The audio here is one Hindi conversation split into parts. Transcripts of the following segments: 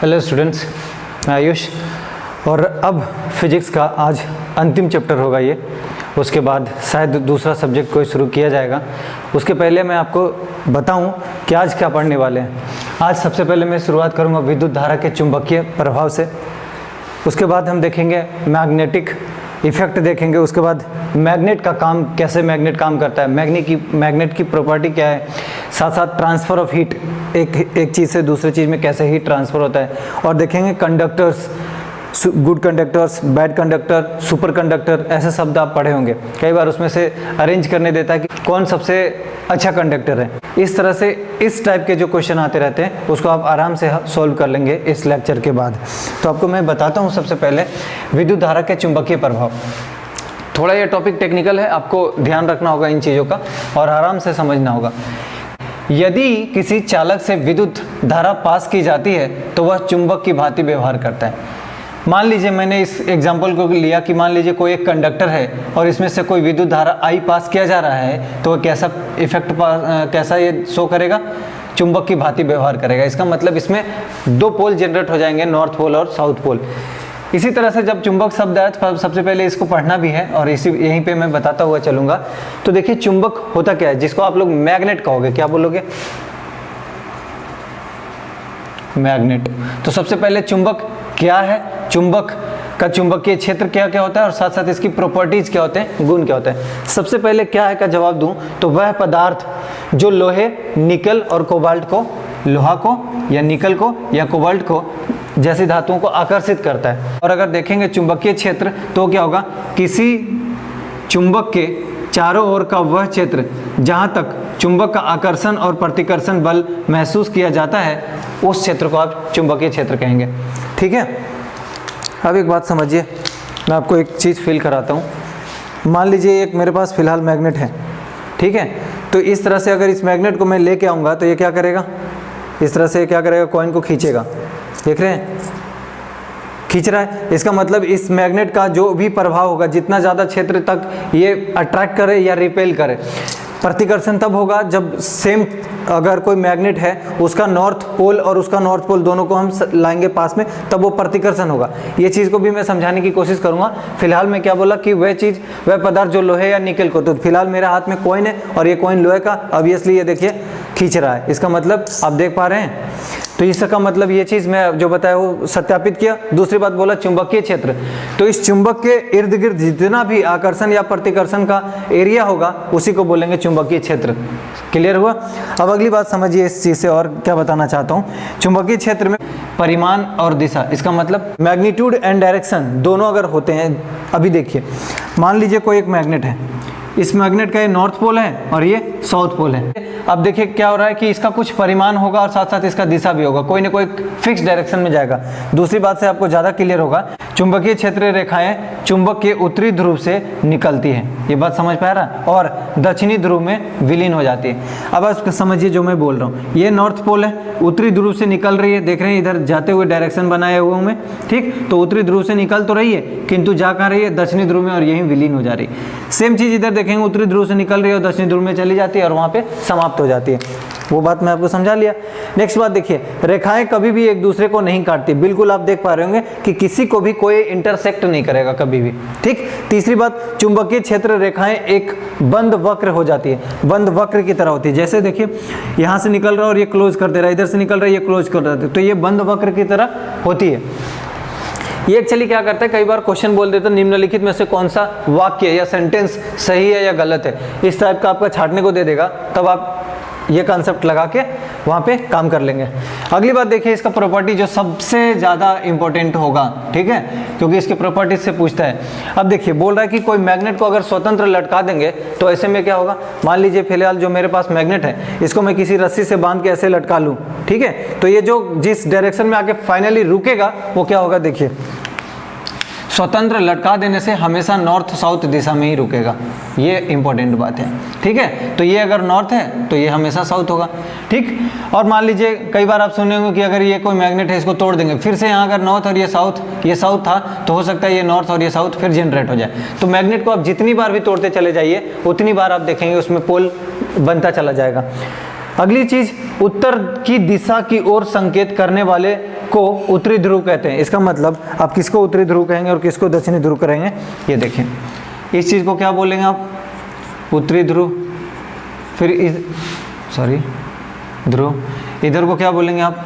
हेलो स्टूडेंट्स, मैं आयुष और अब फिजिक्स का आज अंतिम चैप्टर होगा ये। उसके बाद शायद दूसरा सब्जेक्ट कोई शुरू किया जाएगा। उसके पहले मैं आपको बताऊं कि आज क्या पढ़ने वाले हैं। आज सबसे पहले मैं शुरुआत करूंगा विद्युत धारा के चुंबकीय प्रभाव से। उसके बाद हम देखेंगे मैग्नेटिक इफेक्ट देखेंगे। उसके बाद मैग्नेट का काम, कैसे मैग्नेट काम करता है, मैग्नेट की प्रॉपर्टी क्या है, साथ साथ ट्रांसफ़र ऑफ हीट, एक चीज़ से दूसरी चीज़ में कैसे हीट ट्रांसफ़र होता है। और देखेंगे conductors, good conductors, bad conductor, super conductor, ऐसे शब्द आप पढ़े होंगे। कई बार उसमें से अरेंज करने देता है कि कौन सबसे अच्छा कंडक्टर है। इस तरह से इस टाइप के जो क्वेश्चन आते रहते हैं उसको आप आराम से सॉल्व कर लेंगे इस लेक्चर के बाद। तो आपको मैं बताता हूँ सबसे पहले विद्युत धारा के चुंबकीय प्रभाव। थोड़ा ये टॉपिक टेक्निकल है, आपको ध्यान रखना होगा इन चीज़ों का और आराम से समझना होगा। यदि किसी चालक से विद्युत धारा पास की जाती है तो वह चुंबक की भांति व्यवहार करता है। मान लीजिए मैंने इस एग्जाम्पल को लिया कि मान लीजिए कोई एक कंडक्टर है और इसमें से कोई विद्युत धारा आई पास किया जा रहा है, तो वह कैसा इफेक्ट कैसा ये शो करेगा, चुंबक की भांति व्यवहार करेगा। इसका मतलब इसमें दो पोल जनरेट हो जाएंगे, नॉर्थ पोल और साउथ पोल। इसी तरह से जब चुंबक शब्द आया तो सबसे पहले इसको पढ़ना भी है और यहीं पे मैं बताता हुआ चलूंगा। तो देखिए चुंबक होता क्या है, जिसको आप लोग मैग्नेट कहोगे, क्या बोलोगे, मैग्नेट। तो सबसे पहले चुंबक क्या है, चुंबक का चुंबकीय क्षेत्र क्या क्या होता है और साथ साथ इसकी प्रॉपर्टीज क्या होते हैं, गुण क्या होते हैं। सबसे पहले क्या है का जवाब दूं तो वह पदार्थ जो लोहे, निकल और कोबाल्ट को, लोहा को या निकल को या कोबाल्ट को जैसी धातुओं को आकर्षित करता है। और अगर देखेंगे चुंबकीय क्षेत्र तो क्या होगा, किसी चुंबक के चारों ओर का वह क्षेत्र जहां तक चुंबक का आकर्षण और प्रतिकर्षण बल महसूस किया जाता है उस क्षेत्र को आप चुंबकीय क्षेत्र कहेंगे। ठीक है, अब एक बात समझिए, मैं आपको एक चीज़ फील कराता हूँ। मान लीजिए एक मेरे पास फिलहाल मैग्नेट है, ठीक है। तो इस तरह से अगर इस मैग्नेट को मैं लेके आऊँगा तो ये क्या करेगा, इस तरह से क्या करेगा, कॉइन को खींचेगा। देख रहे हैं, खींच रहा है। इसका मतलब इस मैग्नेट का जो भी प्रभाव होगा, जितना ज़्यादा क्षेत्र तक ये अट्रैक्ट करे या रिपेल करे, प्रतिकर्षण तब होगा जब सेम, अगर कोई मैग्नेट है उसका नॉर्थ पोल और उसका नॉर्थ पोल दोनों को हम लाएंगे पास में, तब वो प्रतिकर्षण होगा। ये चीज़ को भी मैं समझाने की कोशिश करूंगा। फिलहाल मैं क्या बोला कि वह चीज़, वह पदार्थ जो लोहे या निकल को, तो फिलहाल मेरे हाथ में कॉइन है और ये कॉइन लोहे का, ऑब्वियसली ये देखिए खींच रहा है। इसका मतलब आप देख पा रहे हैं। तो इसका मतलब ये चीज़ मैं जो बताया वो सत्यापित किया। दूसरी बात बोला चुंबकीय क्षेत्र, तो इस चुंबक के इर्द गिर्द जितना भी आकर्षण या प्रतिकर्षण का एरिया होगा उसी को बोलेंगे चुंबकीय क्षेत्र। क्लियर हुआ। अब अगली बात समझिए इस चीज़ से और क्या बताना चाहता हूँ। चुंबकीय क्षेत्र में परिमाण और दिशा, इसका मतलब मैग्नीट्यूड एंड डायरेक्शन दोनों अगर होते हैं। अभी देखिए, मान लीजिए कोई एक मैग्नेट है, इस मैग्नेट का ये नॉर्थ पोल है और ये साउथ पोल है। अब देखिए क्या हो रहा है कि इसका कुछ परिमाण होगा और साथ साथ इसका दिशा भी होगा, कोई ना कोई फिक्स डायरेक्शन में जाएगा। दूसरी बात से आपको ज़्यादा क्लियर होगा, चुंबकीय क्षेत्र रेखाएं चुंबक के उत्तरी ध्रुव से निकलती हैं, ये बात समझ पा रहा है, और दक्षिणी ध्रुव में विलीन हो जाती है। अब आप समझिए जो मैं बोल रहा हूँ, ये नॉर्थ पोल है, उत्तरी ध्रुव से निकल रही है, देख रहे हैं इधर जाते हुए डायरेक्शन बनाए हुए हूँ मैं, ठीक। तो उत्तरी ध्रुव से निकल तो रही है किंतु जा कहाँ रही है, दक्षिणी ध्रुव में, और यहीं विलीन हो जा रही है। सेम चीज़ इधर देखेंगे, उत्तरी ध्रुव से निकल रही है और दक्षिणी ध्रुव में चली जाती है और वहाँ पे समाप्त हो जाती है। वो बात मैं आपको समझा लिया। नेक्स्ट बात देखिए, रेखाएं कभी भी एक दूसरे को नहीं काटती। बिल्कुल आप देख पा रहे होंगे कि किसी को भी कोई इंटरसेक्ट नहीं करेगा कभी भी, ठीक। तीसरी बात, चुंबकीय क्षेत्र रेखाएं एक बंद वक्र हो जाती है, बंद वक्र की तरह होती है। जैसे देखिए यहाँ से निकल रहा है और ये क्लोज कर दे रहा है, इधर से निकल रहा है ये क्लोज कर रहा है, तो ये बंद वक्र की तरह होती है। ये एक्चुअली क्या करता है, कई बार क्वेश्चन बोल देता है निम्नलिखित में से कौन सा वाक्य या सेंटेंस सही है या गलत है, इस टाइप का आपका छाटने को दे देगा, तब आप ये कॉन्सेप्ट लगा के वहाँ पे काम कर लेंगे। अगली बात देखिए, इसका प्रॉपर्टी जो सबसे ज़्यादा इंपॉर्टेंट होगा, ठीक है, क्योंकि इसके प्रॉपर्टीज से पूछता है। अब देखिए बोल रहा है कि कोई मैग्नेट को अगर स्वतंत्र लटका देंगे तो ऐसे में क्या होगा। मान लीजिए फिलहाल जो मेरे पास मैग्नेट है, इसको मैं किसी रस्सी से बांध के ऐसे लटका लूँ, ठीक है, तो ये जो जिस डायरेक्शन में आके फाइनली रुकेगा वो क्या होगा, देखिए स्वतंत्र लटका देने से हमेशा नॉर्थ साउथ दिशा में ही रुकेगा। ये इंपॉर्टेंट बात है, ठीक है। तो ये अगर नॉर्थ है तो ये हमेशा साउथ होगा, ठीक। और मान लीजिए कई बार आप सुने होंगे कि अगर ये कोई मैग्नेट है, इसको तोड़ देंगे, फिर से यहाँ अगर नॉर्थ और ये साउथ था, तो हो सकता है ये नॉर्थ और ये साउथ फिर जनरेट हो जाए। तो मैग्नेट को आप जितनी बार भी तोड़ते चले जाइए उतनी बार आप देखेंगे उसमें पोल बनता चला जाएगा। अगली चीज, उत्तर की दिशा की ओर संकेत करने वाले को उत्तरी ध्रुव कहते हैं। इसका मतलब आप किसको उत्तरी ध्रुव कहेंगे और किसको दक्षिणी ध्रुव करेंगे, ये देखें। इस चीज को क्या बोलेंगे आप, उत्तरी ध्रुव, फिर ध्रुव, इधर को क्या बोलेंगे आप,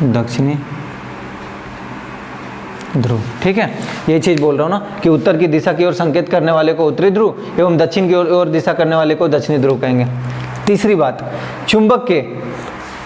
दक्षिणी ध्रुव। ठीक है, ये चीज बोल रहा हूँ ना कि उत्तर की दिशा की ओर संकेत करने वाले को उत्तरी ध्रुव एवं दक्षिण की ओर दिशा करने वाले को दक्षिणी ध्रुव कहेंगे। तीसरी बात, चुंबक के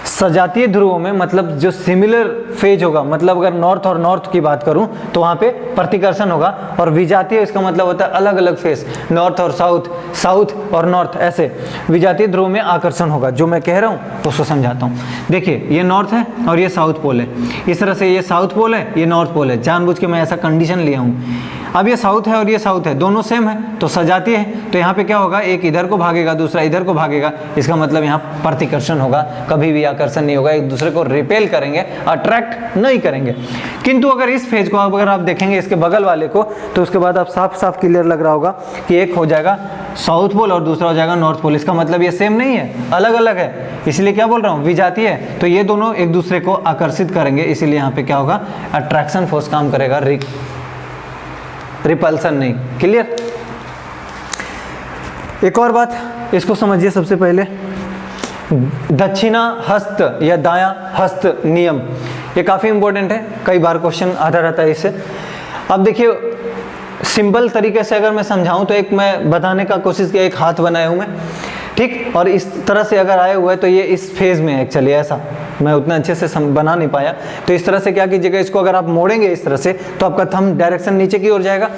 सजातीय ध्रुवों में मतलब जो सिमिलर फेज होगा, मतलब अगर नॉर्थ और नॉर्थ की बात करूं तो वहां पे प्रतिकर्षण होगा, और विजातीय इसका मतलब होता है अलग अलग फेज, नॉर्थ और साउथ, साउथ और नॉर्थ, ऐसे विजातीय ध्रुव में आकर्षण होगा। जो मैं कह रहा हूं तो उसको समझाता हूं। देखिए ये नॉर्थ है और ये साउथ पोल है, इस तरह से ये साउथ पोल है, ये नॉर्थ पोल है, जानबूझ के मैं ऐसा कंडीशन लिया हूँ। अब ये साउथ है और ये साउथ है, दोनों सेम है तो सजातीय है, तो यहाँ पे क्या होगा, एक इधर को भागेगा दूसरा इधर को भागेगा, इसका मतलब यहाँ प्रतिकर्षण होगा, कभी भी आकर्षण नहीं होगा, एक दूसरे को रिपेल करेंगे, अट्रैक्ट नहीं करेंगे। किंतु अगर इस फेज को अगर आप देखेंगे इसके बगल वाले को, तो उसके बाद आप साफ साफ क्लियर लग रहा होगा कि एक हो जाएगा साउथ पोल और दूसरा हो जाएगा नॉर्थ पोल। इसका मतलब ये सेम नहीं है, अलग अलग है, इसलिए क्या बोल रहा हूँ, विजातीय है, तो ये दोनों एक दूसरे को आकर्षित करेंगे, इसीलिए यहाँ पे क्या होगा, अट्रैक्शन फोर्स काम करेगा, रिपल्सन नहीं। क्लियर। एक और बात इसको समझिए, सबसे पहले दक्षिणा हस्त या दायां हस्त नियम, ये काफी इंपॉर्टेंट है, कई बार क्वेश्चन आता रहता है इससे। अब देखिए सिंपल तरीके से अगर मैं समझाऊं तो एक मैं बताने का कोशिश किया, एक हाथ बनाया हूं मैं, ठीक, और इस तरह से अगर आया हुआ है तो ये इस फेज में है एक्चुअली, ऐसा मैं उतना अच्छे से बना नहीं पाया, तो इस तरह से क्या कीजिएगा, इसको अगर आप मोड़ेंगे इस तरह से तो आपका थंब डायरेक्शन नीचे की ओर जाएगा।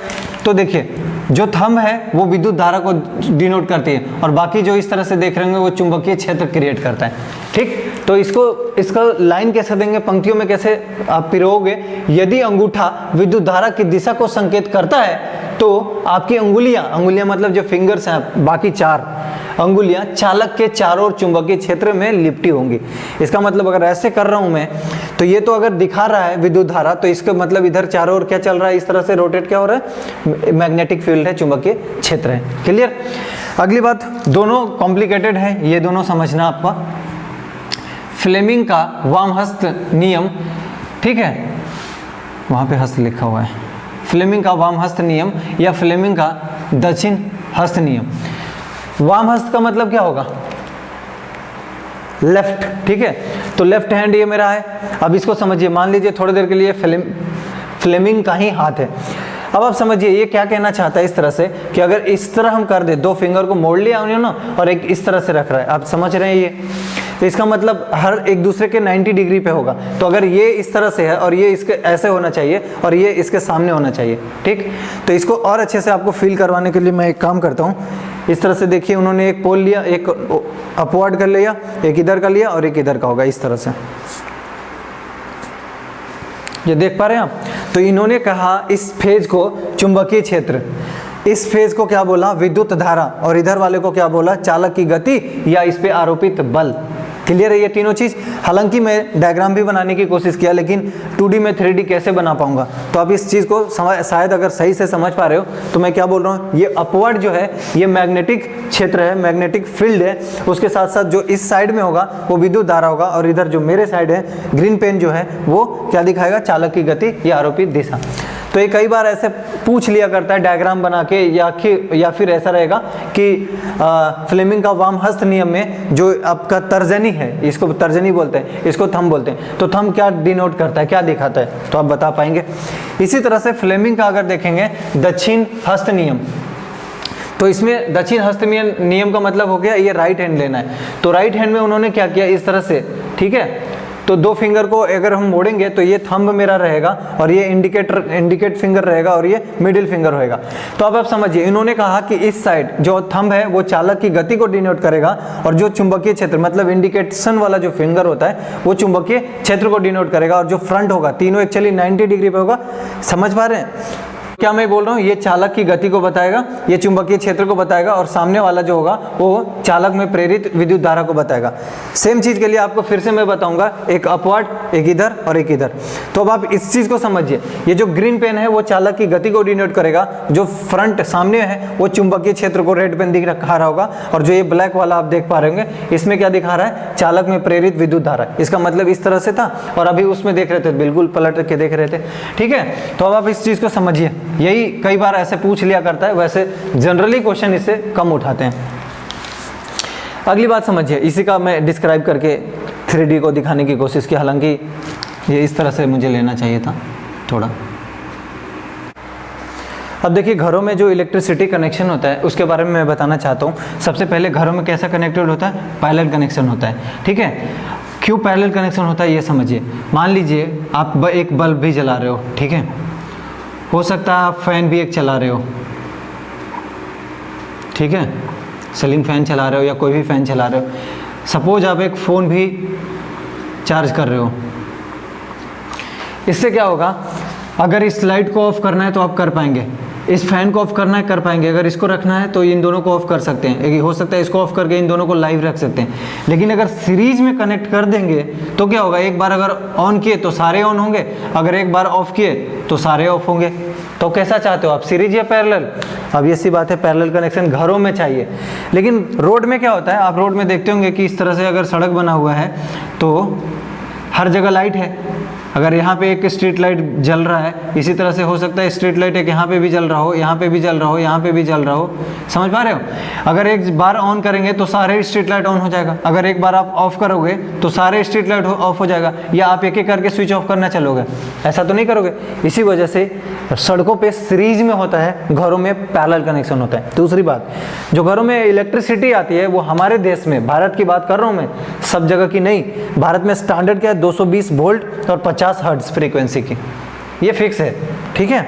तो देखिए जो थंब है वो विद्युत धारा को डिनोट करती है, और बाकी जो इस तरह से देख रहे होंगे वो चुंबकीय क्षेत्र क्रिएट करता है। ठीक, तो इसका लाइन कैसे देंगे, पंक्तियों में कैसे आप पिरोगे, यदि अंगूठा विद्युत धारा की दिशा को संकेत करता है तो आपकी अंगुलियां मतलब जो फिंगर्स हैं, बाकी 4 अंगुलियां चालक के चारों ओर चुंबकीय क्षेत्र में लिपटी होंगी। इसका मतलब अगर ऐसे कर रहा हूं मैं, तो ये तो अगर दिखा रहा है विद्युत धारा, तो इसका मतलब इधर चारों ओर क्या चल रहा है, इस तरह से रोटेट क्या हो रहा है, मैग्नेटिक फील्ड है, चुंबकीय क्षेत्र है। क्लियर। अगली बात, दोनों कॉम्प्लिकेटेड है, ये दोनों समझना आपका। फ्लेमिंग का वामहस्त नियम, ठीक है, वहां पे हस्त लिखा हुआ है, फ्लेमिंग का वामहस्त नियम या फ्लेमिंग का दक्षिण हस्त नियम। वाम हस्त का मतलब क्या होगा, लेफ्ट, ठीक है, तो लेफ्ट हैंड ये मेरा है। अब इसको समझिए, मान लीजिए थोड़ी देर के लिए फ्लेमिंग का ही हाथ है। अब आप समझिए ये क्या कहना चाहता है, इस तरह से कि अगर इस तरह हम कर दे, 2 फिंगर को मोड़ लिया उन्होंने ना, और एक इस तरह से रख रहा है, आप समझ रहे हैं ये, तो इसका मतलब हर एक दूसरे के 90 डिग्री पे होगा। तो अगर ये इस तरह से है और ये इसके ऐसे होना चाहिए और ये इसके सामने होना चाहिए, ठीक। तो इसको और अच्छे से आपको फील करवाने के लिए मैं एक काम करता हूँ, इस तरह से देखिए, उन्होंने एक पोल लिया, एक अपवर्ड कर लिया, एक इधर का लिया और एक इधर का होगा, इस तरह से, ये देख पा रहे हैं आप। तो इन्होंने कहा इस फेज को चुंबकीय क्षेत्र, इस फेज को क्या बोला, विद्युत धारा, और इधर वाले को क्या बोला, चालक की गति या इस पे आरोपित बल। क्लियर है ये तीनों चीज। हालांकि मैं डायग्राम भी बनाने की कोशिश किया, लेकिन 2D में 3D कैसे बना पाऊंगा, तो आप इस चीज को शायद अगर सही से समझ पा रहे हो तो मैं क्या बोल रहा हूँ, ये अपवर्ड जो है ये मैग्नेटिक क्षेत्र है, मैग्नेटिक फील्ड है, उसके साथ साथ जो इस साइड में होगा वो विद्युत धारा होगा, और इधर जो मेरे साइड है ग्रीन पेन जो है वो क्या दिखाएगा, चालक की गति या आरोपित दिशा। तो ये कई बार ऐसे पूछ लिया करता है डायग्राम बना के, या फिर ऐसा रहेगा कि फ्लेमिंग का वामहस्त नियम में जो आपका तर्जनी है, इसको तर्जनी बोलते हैं, इसको थंब बोलते हैं, तो थंब क्या डिनोट करता है, क्या दिखाता है, तो आप बता पाएंगे। इसी तरह से फ्लेमिंग का अगर देखेंगे दक्षिण हस्त नियम, तो इसमें दक्षिण हस्त नियम का मतलब हो गया ये राइट हैंड लेना है। तो राइट हैंड में उन्होंने क्या किया, इस तरह से, ठीक है, तो 2 फिंगर को अगर हम मोड़ेंगे तो ये थंब मेरा रहेगा और ये इंडिकेट फिंगर रहेगा और ये मिडिल फिंगर होएगा। तो अब आप समझिए, इन्होंने कहा कि इस साइड जो थंब है वो चालक की गति को डिनोट करेगा, और जो चुंबकीय क्षेत्र मतलब इंडिकेशन वाला जो फिंगर होता है वो चुंबकीय क्षेत्र को डिनोट करेगा, और जो फ्रंट होगा तीनों एक्चुअली 90 डिग्री पे होगा। समझ पा रहे हैं क्या मैं बोल रहा हूँ, ये चालक की गति को बताएगा, ये चुंबकीय क्षेत्र को बताएगा, और सामने वाला जो होगा वो चालक में प्रेरित विद्युत धारा को बताएगा। सेम चीज के लिए आपको फिर से मैं बताऊंगा, एक अपवर्ड एक इधर और एक इधर। तो अब आप इस चीज को समझिए, ये जो ग्रीन पेन है वो चालक की गति को डिनोट करेगा, जो फ्रंट सामने है वो चुंबकीय क्षेत्र को रेड पेन दिखा रहा होगा, और जो ये ब्लैक वाला आप देख पा रहे होंगे इसमें क्या दिखा रहा है, चालक में प्रेरित विद्युत धारा। इसका मतलब इस तरह से था, और अभी उसमें देख रहे थे, बिल्कुल पलट के देख रहे थे, ठीक है। तो अब आप इस चीज को समझिए, यही कई बार ऐसे पूछ लिया करता है, वैसे जनरली क्वेश्चन इससे कम उठाते हैं। अगली बात समझिए, इसी का मैं डिस्क्राइब करके 3D को दिखाने की कोशिश की, हालांकि ये इस तरह से मुझे लेना चाहिए था थोड़ा। अब देखिए, घरों में जो इलेक्ट्रिसिटी कनेक्शन होता है उसके बारे में मैं बताना चाहता हूँ। सबसे पहले घरों में कैसा कनेक्टेड होता है, पैरेलल कनेक्शन होता है, ठीक है। क्यों पैरेलल कनेक्शन होता है ये समझिए। मान लीजिए आप एक बल्ब भी जला रहे हो, ठीक है, हो सकता है आप फैन भी एक चला रहे हो, ठीक है, सीलिंग फैन चला रहे हो या कोई भी फैन चला रहे हो। सपोज आप एक फ़ोन भी चार्ज कर रहे हो। इससे क्या होगा, अगर इस लाइट को ऑफ करना है तो आप कर पाएंगे, इस फैन को ऑफ करना है कर पाएंगे, अगर इसको रखना है तो इन दोनों को ऑफ कर सकते हैं, हो सकता है इसको ऑफ करके इन दोनों को लाइव रख सकते हैं। लेकिन अगर सीरीज में कनेक्ट कर देंगे तो क्या होगा, एक बार अगर ऑन किए तो सारे ऑन होंगे, अगर एक बार ऑफ किए तो सारे ऑफ होंगे। तो कैसा चाहते हो आप, सीरीज या पैरेलल? अब ये सी बात है, पैरेलल कनेक्शन घरों में चाहिए। लेकिन रोड में क्या होता है, आप रोड में देखते होंगे कि इस तरह से अगर सड़क बना हुआ है तो हर जगह लाइट है। अगर यहाँ पे एक स्ट्रीट लाइट जल रहा है, इसी तरह से हो सकता है स्ट्रीट लाइट एक यहाँ पे भी जल रहा हो, यहाँ पे भी जल रहा हो, यहाँ पे भी जल रहा हो, समझ पा रहे हो। अगर एक बार ऑन करेंगे तो सारे स्ट्रीट लाइट ऑन हो जाएगा, अगर एक बार आप ऑफ करोगे तो सारे स्ट्रीट लाइट ऑफ हो जाएगा, या आप एक एक करके स्विच ऑफ करना चलोगे, ऐसा तो नहीं करोगे। इसी वजह से सड़कों पे सीरीज में होता है, घरों में पैरेलल कनेक्शन होता है। दूसरी बात, जो घरों में इलेक्ट्रिसिटी आती है वो हमारे देश में, भारत की बात कर रहा हूँ मैं, सब जगह की नहीं, भारत में स्टैंडर्ड क्या है, 220 वोल्ट और 50 हर्ट्ज फ्रीक्वेंसी की, ये फिक्स है, ठीक है।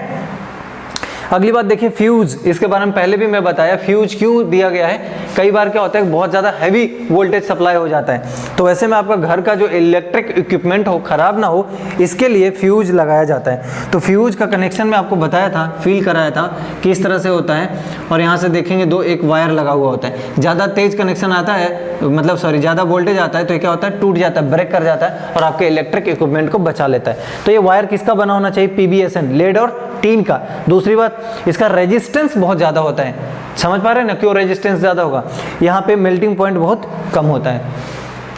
अगली बात देखिए, फ्यूज, इसके बारे में पहले भी मैं बताया, फ्यूज क्यों दिया गया है। कई बार क्या होता है, बहुत ज़्यादा हैवी वोल्टेज सप्लाई हो जाता है, तो ऐसे में आपका घर का जो इलेक्ट्रिक इक्विपमेंट हो, खराब ना हो, इसके लिए फ्यूज लगाया जाता है। तो फ्यूज का कनेक्शन में आपको बताया था, फील कराया था कि इस तरह से होता है, और यहाँ से देखेंगे एक वायर लगा हुआ होता है। ज़्यादा तेज कनेक्शन आता है, मतलब ज़्यादा वोल्टेज आता है तो क्या होता है, टूट जाता है, ब्रेक कर जाता है और आपके इलेक्ट्रिक इक्विपमेंट को बचा लेता है। तो ये वायर किसका बना होना चाहिए, PBSN, लेड और टीन का। दूसरी बात, इसका रेजिस्टेंस बहुत ज़्यादा होता है, समझ पा रहे हैं ना, क्यों रेजिस्टेंस ज़्यादा होगा, यहाँ पे मेल्टिंग पॉइंट बहुत कम होता है,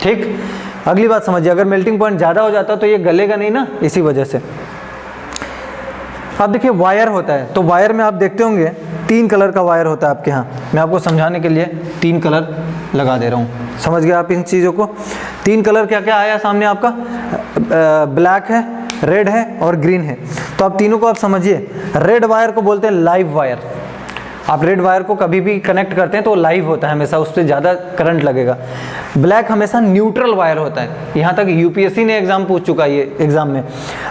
ठीक। अगली बात समझिए, अगर मेल्टिंग पॉइंट ज़्यादा हो जाता तो ये गलेगा नहीं ना, इसी वजह से। अब देखिए, वायर होता है, तो वायर में आप देखते होंगे 3 कलर का वायर होता है आपके यहाँ। मैं आपको समझाने के लिए 3 कलर लगा दे रहा हूँ, समझ गए आप इन चीज़ों को। 3 कलर क्या क्या आया सामने आपका, ब्लैक है, रेड है और ग्रीन है। तो आप तीनों को आप समझिए, रेड वायर को बोलते हैं लाइव वायर। आप रेड वायर को कभी भी कनेक्ट करते हैं तो लाइव होता है हमेशा, उस पर ज़्यादा करंट लगेगा। ब्लैक हमेशा न्यूट्रल वायर होता है, यहाँ तक UPSC ने एग्जाम पूछ चुका है ये एग्जाम में।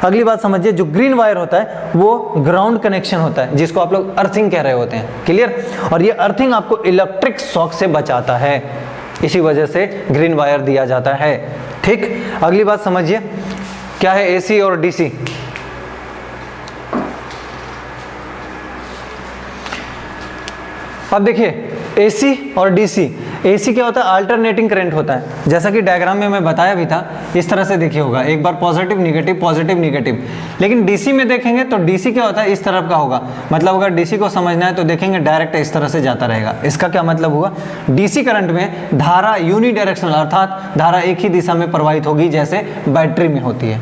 अगली बात समझिए, जो ग्रीन वायर होता है वो ग्राउंड कनेक्शन होता है, जिसको आप लोग अर्थिंग कह रहे होते हैं, क्लियर। और ये अर्थिंग आपको इलेक्ट्रिक शॉक से बचाता है, इसी वजह से ग्रीन वायर दिया जाता है, ठीक। अगली बात समझिए, क्या है AC और DC। अब देखिए, AC और DC, AC क्या होता है, अल्टरनेटिंग करंट होता है, जैसा कि डायग्राम में मैं बताया भी था, इस तरह से देखिए होगा, एक बार पॉजिटिव नेगेटिव। लेकिन DC में देखेंगे तो DC क्या होता है, इस तरफ का होगा, मतलब अगर DC को समझना है तो देखेंगे डायरेक्ट इस तरह से जाता रहेगा। इसका क्या मतलब हुआ, DC करंट में धारा यूनिडायरेक्शनल, अर्थात धारा एक ही दिशा में प्रवाहित होगी, जैसे बैटरी में होती है।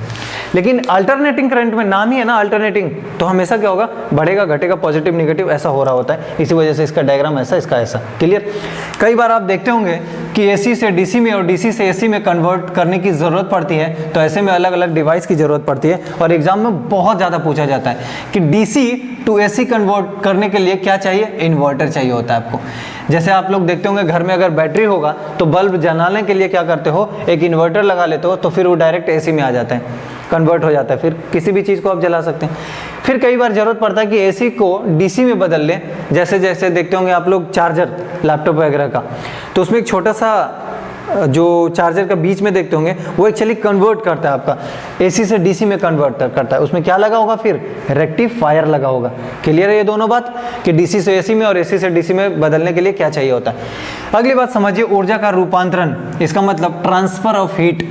लेकिन अल्टरनेटिंग करंट में नाम ही है ना अल्टरनेटिंग, तो हमेशा क्या होगा, बढ़ेगा घटेगा, पॉजिटिव नेगेटिव ऐसा हो रहा होता है, इसी वजह से इसका डायग्राम ऐसा, इसका ऐसा, क्लियर। कई बार आप देखते होंगे कि AC से DC में और DC से AC में कन्वर्ट करने की ज़रूरत पड़ती है, तो ऐसे में अलग अलग डिवाइस की ज़रूरत पड़ती है, और एग्जाम में बहुत ज़्यादा पूछा जाता है कि DC टू AC कन्वर्ट करने के लिए क्या चाहिए, इन्वर्टर चाहिए होता है आपको। जैसे आप लोग देखते होंगे घर में अगर बैटरी होगा तो बल्ब जलाने के लिए क्या करते हो, एक इन्वर्टर लगा लेते हो, तो फिर वो डायरेक्ट AC में आ जाता है, कन्वर्ट हो जाता है, फिर किसी भी चीज़ को आप जला सकते हैं। फिर कई बार ज़रूरत पड़ता है कि AC को DC में बदल लें, जैसे जैसे देखते होंगे आप लोग चार्जर लैपटॉप वगैरह का, तो उसमें एक छोटा सा जो चार्जर का बीच में देखते होंगे वो एक्चुअली कन्वर्ट करता है आपका, AC से DC में कन्वर्ट करता है। उसमें क्या लगा होगा, फिर रेक्टिफायर लगा होगा। क्लियर है ये दोनों बात कि DC से AC में और AC से DC में बदलने के लिए क्या चाहिए होता है। अगली बात समझिए, ऊर्जा का रूपांतरण, इसका मतलब ट्रांसफर ऑफ हीट।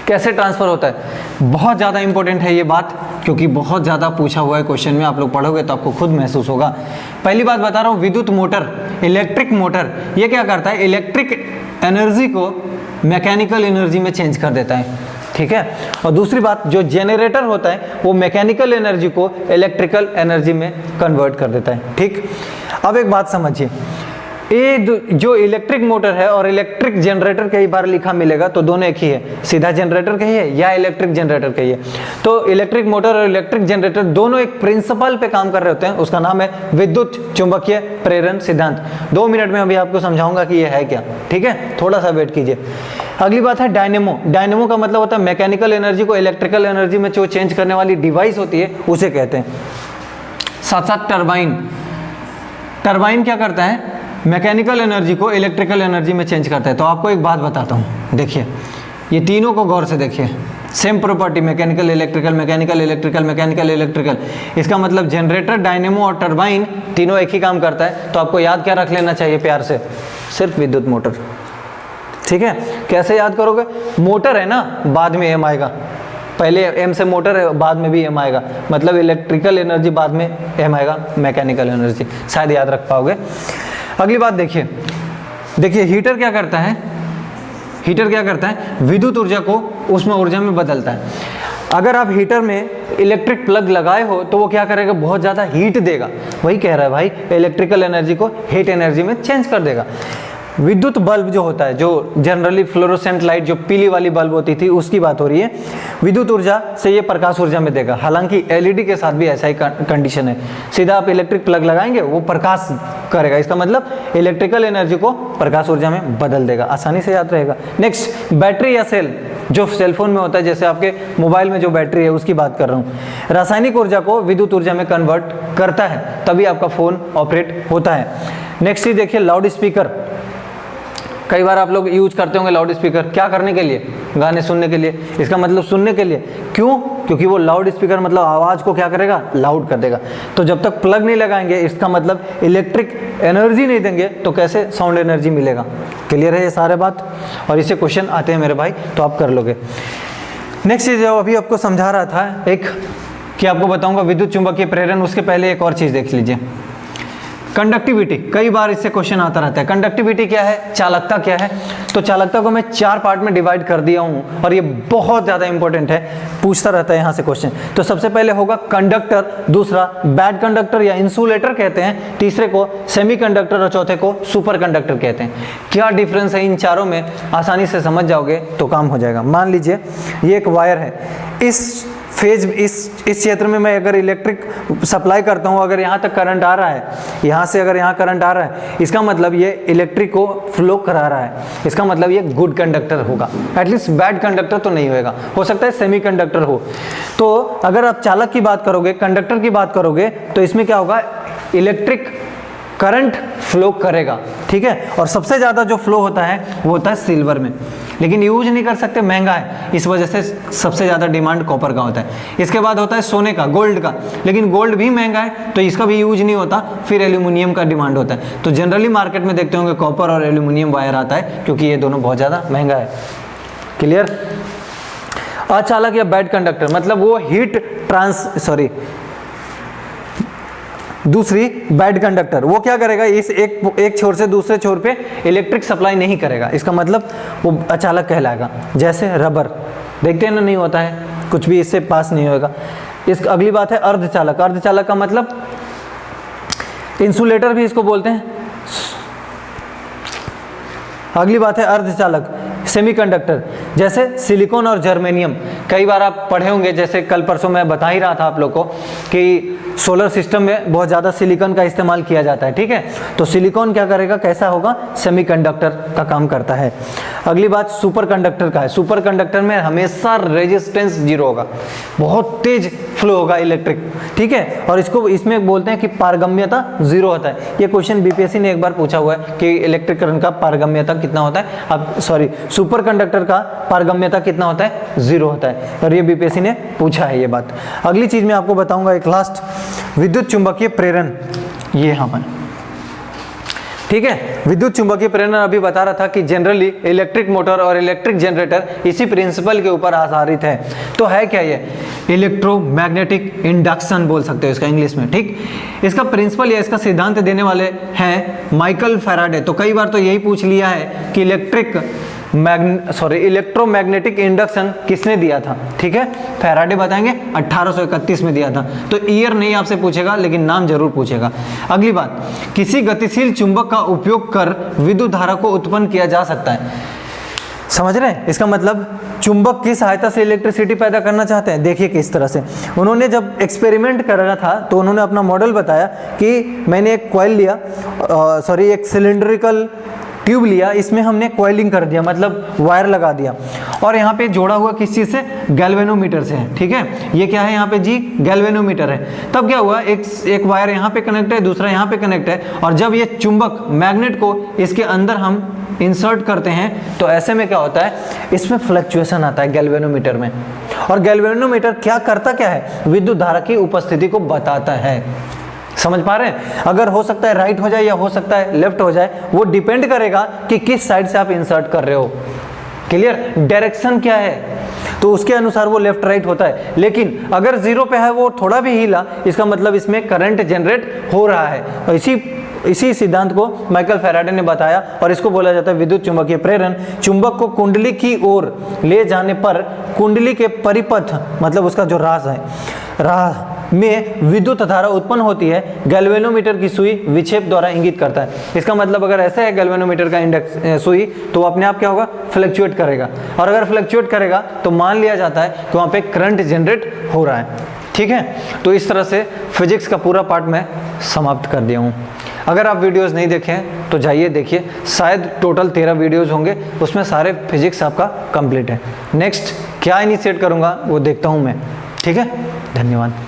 कैसे ट्रांसफर होता है, बहुत ज़्यादा इंपॉर्टेंट है ये बात, क्योंकि बहुत ज़्यादा पूछा हुआ है क्वेश्चन में, आप लोग पढ़ोगे तो आपको खुद महसूस होगा। पहली बात बता रहा हूँ, विद्युत मोटर, इलेक्ट्रिक मोटर, ये क्या करता है, इलेक्ट्रिक एनर्जी को मैकेनिकल एनर्जी में चेंज कर देता है, ठीक है। और दूसरी बात, जो जनरेटर होता है वो मैकेनिकल एनर्जी को इलेक्ट्रिकल एनर्जी में कन्वर्ट कर देता है, ठीक। अब एक बात समझिए, ये जो इलेक्ट्रिक मोटर है और इलेक्ट्रिक जनरेटर कई बार लिखा मिलेगा तो दोनों एक ही है, सीधा जनरेटर कहिए या इलेक्ट्रिक जनरेटर कहिए। तो इलेक्ट्रिक मोटर और इलेक्ट्रिक जनरेटर दोनों एक प्रिंसिपल पे काम कर रहे होते हैं, उसका नाम है विद्युत चुंबकीय प्रेरण सिद्धांत। 2 मिनट में अभी आपको समझाऊंगा कि ये है क्या, ठीक है, थोड़ा सा वेट कीजिए। अगली बात है डायनेमो। डायनेमो का मतलब होता है मैकेनिकल एनर्जी को इलेक्ट्रिकल एनर्जी में जो चेंज करने वाली डिवाइस होती है उसे कहते हैं। साथ साथ टरबाइन, टरबाइन क्या करता है, मैकेनिकल एनर्जी को इलेक्ट्रिकल एनर्जी में चेंज करता है। तो आपको एक बात बताता हूँ, देखिए ये तीनों को गौर से देखिए, same property, mechanical electrical, mechanical electrical, mechanical electrical. इसका मतलब जनरेटर, डायनेमो और टरबाइन तीनों एक ही काम करता है। तो आपको याद क्या रख लेना चाहिए प्यार से, सिर्फ विद्युत मोटर, ठीक है। कैसे याद करोगे, मोटर है ना, बाद में एम आएगा, पहले एम से मोटर है, बाद में भी एम आएगा, मतलब इलेक्ट्रिकल एनर्जी बाद में एम आएगा, मैकेनिकल एनर्जी, शायद याद रख पाओगे। अगली बात देखिए, देखिए हीटर क्या करता है, हीटर क्या करता है, विद्युत ऊर्जा को उसमें ऊर्जा में बदलता है। अगर आप हीटर में इलेक्ट्रिक प्लग लगाए हो तो वो क्या करेगा, बहुत ज़्यादा हीट देगा, वही कह रहा है भाई, इलेक्ट्रिकल एनर्जी को हीट एनर्जी में चेंज कर देगा। विद्युत बल्ब जो होता है, जो जनरली फ्लोरोसेंट लाइट, जो पीली वाली बल्ब होती थी उसकी बात हो रही है, विद्युत ऊर्जा से ये प्रकाश ऊर्जा में देगा। हालांकि एलईडी के साथ भी ऐसा ही कंडीशन है, सीधा आप इलेक्ट्रिक प्लग लगाएंगे वो प्रकाश करेगा, इसका मतलब इलेक्ट्रिकल एनर्जी को प्रकाश ऊर्जा में बदल देगा, आसानी से याद रहेगा। नेक्स्ट, बैटरी या सेल, जो सेलफोन में होता है, जैसे आपके मोबाइल में जो बैटरी है उसकी बात कर रहा हूँ, रासायनिक ऊर्जा को विद्युत ऊर्जा में कन्वर्ट करता है, तभी आपका फोन ऑपरेट होता है। नेक्स्ट चीज देखिए, लाउड स्पीकर। कई बार आप लोग यूज करते होंगे लाउड स्पीकर, क्या करने के लिए, गाने सुनने के लिए, इसका मतलब सुनने के लिए। क्यों, क्योंकि वो लाउड स्पीकर मतलब आवाज़ को क्या करेगा, लाउड कर देगा। तो जब तक प्लग नहीं लगाएंगे, इसका मतलब इलेक्ट्रिक एनर्जी नहीं देंगे, तो कैसे साउंड एनर्जी मिलेगा। क्लियर है ये सारे बात, और इससे क्वेश्चन आते हैं मेरे भाई, तो आप कर लोगे। नेक्स्ट चीज़ जो अभी आपको समझा रहा था एक, कि आपको बताऊंगा विद्युत चुंबकीय प्रेरण, उसके पहले एक और चीज़ देख लीजिए, कंडक्टिविटी। कई बार इससे क्वेश्चन आता रहता है, कंडक्टिविटी क्या है, चालकता क्या है। तो चालकता को मैं 4 पार्ट में डिवाइड कर दिया हूँ, और ये बहुत ज़्यादा इंपॉर्टेंट है, पूछता रहता है यहाँ से क्वेश्चन। तो सबसे पहले होगा कंडक्टर, दूसरा बैड कंडक्टर या इंसुलेटर कहते हैं, तीसरे को सेमीकंडक्टर और चौथे को सुपर कंडक्टर कहते हैं। क्या डिफरेंस है इन चारों में, आसानी से समझ जाओगे तो काम हो जाएगा। मान लीजिए ये एक वायर है, इस फेज, इस क्षेत्र में मैं अगर इलेक्ट्रिक सप्लाई करता हूँ, अगर यहाँ तक करंट आ रहा है, यहाँ से अगर यहाँ करंट आ रहा है, इसका मतलब ये इलेक्ट्रिक को फ्लो करा रहा है, इसका मतलब ये गुड कंडक्टर होगा, एटलीस्ट बैड कंडक्टर तो नहीं होगा, हो सकता है सेमीकंडक्टर हो। तो अगर आप चालक की बात करोगे, कंडक्टर की बात करोगे, तो इसमें क्या होगा, इलेक्ट्रिक करंट फ्लो करेगा, ठीक है। और सबसे ज़्यादा जो फ्लो होता है वो होता है सिल्वर में, लेकिन यूज नहीं कर सकते, महंगा है, इस वजह से सबसे ज़्यादा डिमांड कॉपर का होता है। इसके बाद होता है सोने का, गोल्ड का, लेकिन गोल्ड भी महंगा है तो इसका भी यूज नहीं होता। फिर एल्यूमिनियम का डिमांड होता है। तो जनरली मार्केट में देखते होंगे कॉपर और एल्यूमिनियम वायर आता है, क्योंकि ये दोनों बहुत ज़्यादा महंगा है। क्लियर। अचालक या बैड कंडक्टर मतलब वो दूसरी बैड कंडक्टर, वो क्या करेगा, इस एक छोर से दूसरे छोर पे इलेक्ट्रिक सप्लाई नहीं करेगा, इसका मतलब वो अचालक कहलाएगा। जैसे रबर देखते हैं ना, नहीं होता है, कुछ भी इससे पास नहीं होगा। इस अगली बात है अर्धचालक। अर्धचालक का मतलब इंसुलेटर भी इसको बोलते हैं। अगली बात है अर्धचालक, सेमीकंडक्टर, जैसे सिलिकॉन और जर्मेनियम। कई बार आप पढ़े होंगे, जैसे कल परसों मैं बता ही रहा था आप लोग को कि सोलर सिस्टम में बहुत ज़्यादा सिलिकॉन का इस्तेमाल किया जाता है, ठीक है। तो सिलिकॉन क्या करेगा, कैसा होगा, सेमीकंडक्टर का काम करता है। अगली बात सुपर कंडक्टर का है। सुपर कंडक्टर में हमेशा रेजिस्टेंस जीरो होगा, बहुत तेज फ्लो होगा इलेक्ट्रिक, ठीक है। और इसमें बोलते हैं कि पारगम्यता जीरो होता है। ये क्वेश्चन बीपीएससी ने एक बार पूछा हुआ है कि इलेक्ट्रिक करंट का पारगम्यता कितना होता है, अब सॉरी सुपर कंडक्टर का पारगम्यता कितना होता है, जीरो होता है, और ये बीपीएससी ने पूछा है ये बात। अगली चीज मैं आपको बताऊंगा एक लास्ट, विद्युत चुंबकीय प्रेरण। ये यहाँ पर ठीक है। विद्युत चुंबकीय प्रेरण अभी बता रहा था कि जनरली इलेक्ट्रिक मोटर और इलेक्ट्रिक जनरेटर इसी प्रिंसिपल के ऊपर आधारित है। तो है क्या ये? इलेक्ट्रोमैग्नेटिक इंडक्शन बोल सकते हो इसका इंग्लिश में, ठीक। इसका प्रिंसिपल या इसका सिद्धांत देने वाले हैं माइकल फैराडे। तो कई बार तो यही पूछ लिया है कि इलेक्ट्रोमैग्नेटिक इंडक्शन किसने दिया था, ठीक है। फैराडे बताएंगे 1831 में दिया था। तो ईयर नहीं आपसे पूछेगा लेकिन नाम जरूर पूछेगा। अगली बात, किसी गतिशील चुंबक का उपयोग कर विद्युत धारा को उत्पन्न किया जा सकता है। समझ रहे हैं? इसका मतलब चुंबक की सहायता से इलेक्ट्रिसिटी पैदा करना चाहते हैं। देखिए किस तरह से उन्होंने जब एक्सपेरिमेंट करना था तो उन्होंने अपना मॉडल बताया कि मैंने एक कॉइल लिया, एक सिलिंड्रिकल ट्यूब लिया, इसमें हमने कॉइलिंग कर दिया, मतलब वायर लगा दिया, और यहाँ पे जोड़ा हुआ किस चीज़ से? गैल्वेनोमीटर से है, ठीक है। ये क्या है यहाँ पे जी? गैल्वेनोमीटर है। तब क्या हुआ, एक वायर यहाँ पे कनेक्ट है, दूसरा यहाँ पे कनेक्ट है, और जब ये चुंबक मैग्नेट को इसके अंदर हम इंसर्ट करते हैं तो ऐसे में क्या होता है, इसमें फ्लक्चुएशन आता है गैल्वेनोमीटर में। और गैल्वेनोमीटर क्या करता क्या है? विद्युत धारा की उपस्थिति को बताता है। समझ पा रहे हैं? अगर हो सकता है राइट हो जाए या हो सकता है लेफ्ट हो जाए, वो डिपेंड करेगा कि किस साइड से आप इंसर्ट कर रहे हो। क्लियर? डायरेक्शन क्या है तो उसके अनुसार वो लेफ्ट राइट होता है। लेकिन अगर जीरो पे है, वो थोड़ा भी हिला, इसका मतलब इसमें करंट जनरेट हो रहा है। और इसी सिद्धांत को माइकल फैराडे ने बताया, और इसको बोला जाता है विद्युत चुंबकीय प्रेरण। चुंबक को कुंडली की ओर ले जाने पर कुंडली के परिपथ, मतलब उसका जो राह में विद्युत धारा उत्पन्न होती है। गैल्वेनोमीटर की सुई विक्षेप द्वारा इंगित करता है। इसका मतलब अगर ऐसे है गैल्वेनोमीटर का सुई, तो वो अपने आप क्या होगा? फ्लक्चुएट करेगा, और अगर फ्लक्चुएट करेगा तो मान लिया जाता है कि वहाँ पे करंट जनरेट हो रहा है, ठीक है। तो इस तरह से फिजिक्स का पूरा पार्ट मैं समाप्त कर दिया हूँ। अगर आप वीडियोस नहीं देखें तो जाइए देखिए, शायद टोटल 13 वीडियोस होंगे, उसमें सारे फिजिक्स आपका कंप्लीट है। नेक्स्ट क्या इनिशिएट करूँगा वो देखता हूँ मैं, ठीक है। धन्यवाद।